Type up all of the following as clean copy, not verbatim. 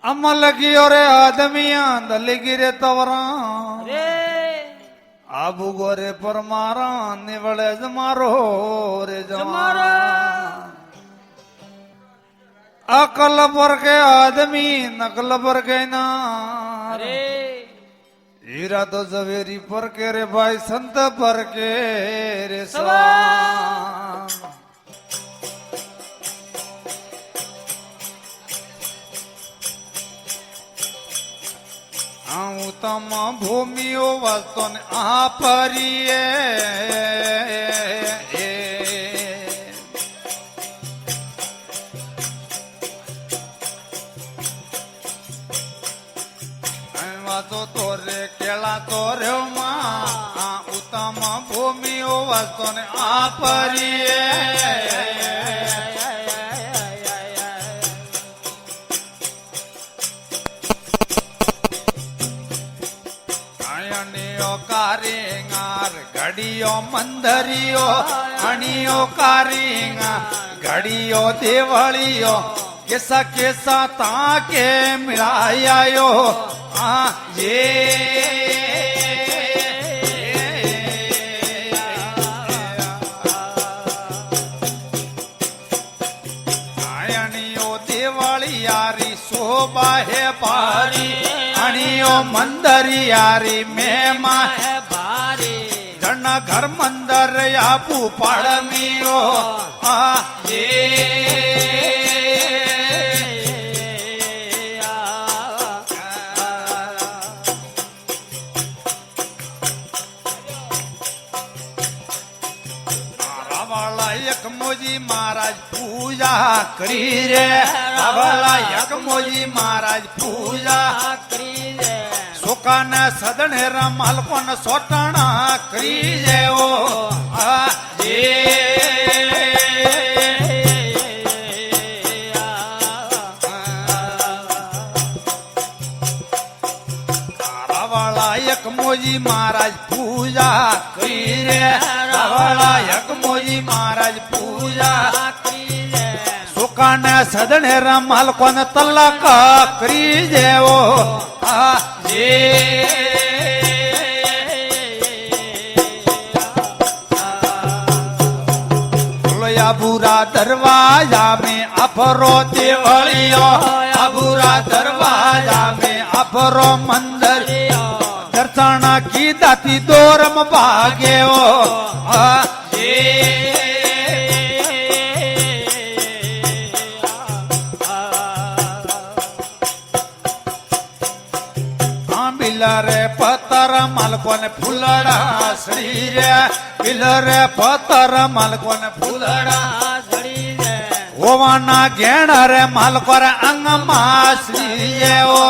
अमल की ओरे आदमिया दलगी रे तवरा आबू गोरे पर मारा निवले जमारो रे जमारा अकल पर के आदमी नकल पर के ना हीरा तो जवेरी पर के रे भाई संत पर के रे सवार तम भूमियो वस्तु आपरिये तो तोरे केला तोरे उत्तम भूमियो वस्तु आपरिये कारिंगार घड़ियो मंदरियो अणियो कारिंगा घड़ियो देवलियो कैसा कैसा ताके मिलायो ये अणियो देवलियारी शोभा है पारी अणियो मंदरियारी मेमा है भारी जन घर मंदर यापू पाड़मियो ये रावला एक मोजी महाराज पूजा करी रे रावला एक मोजी महाराज पूजा करी रे सुकान सदने रमाल कोन सोटना करी जे ओ रावला एक मोजी महाराज पूजा करी रे रावला एक मोजी महाराज पूजा करी रे सुकान सदने रमाल कोन तलक करी जे ओ बुरा दरवाजा में अफरो देवलियो बुरा दरवाजा में अफरो मंदिर दर्शन की दाती दोरम भागे बिलरे पत्थर मालकोन फुलड़ा श्री रे बिलरे पत्थर मालकोन फुलड़ा श्री रे ओवाना घेण रे मालको रे अंगमा श्री रे ओ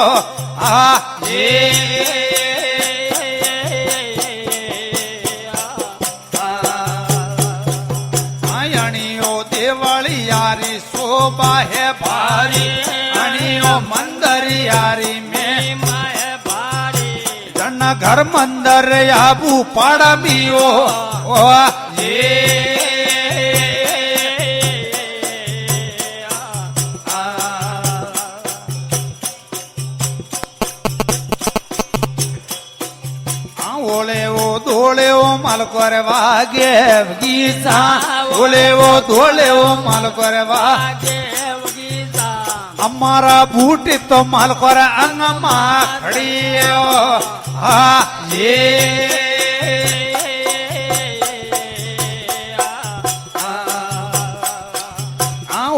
अणियो देवली यारी शोभा है भारी अणियो मंदिर यारी में घर मंदिर याबू पाड़मियो ओले वो दोले वो मालको रे वागे गीता ओले वो दोले वो मालको रे वागे गीता हमारा बूटी तो मालको रे अंगमा खड़ी ये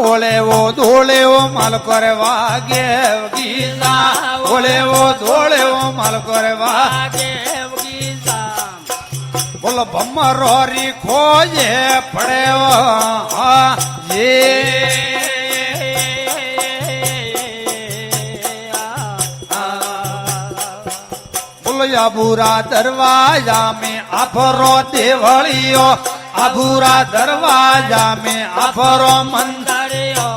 ओले वो दोले वो मालको रे वागे गीता ओले वो दोले वो मालको रे वागे गीता बोलो बम्मरोरी खोजे पड़े ये अबूरा दरवाजा में अफरो देवलियो अबूरा दरवाजा में अफरो मंदरियो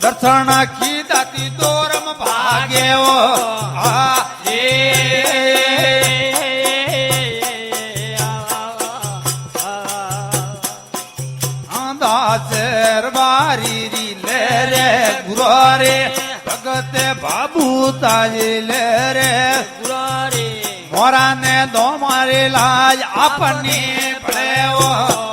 दर्शन की दाती दोरम भागे दासर बारी रे गुरो रे भगत તે બાબુ તાજી લે રે ગુરારે મોરાને દો મારી લાજ આપની પડે ઓ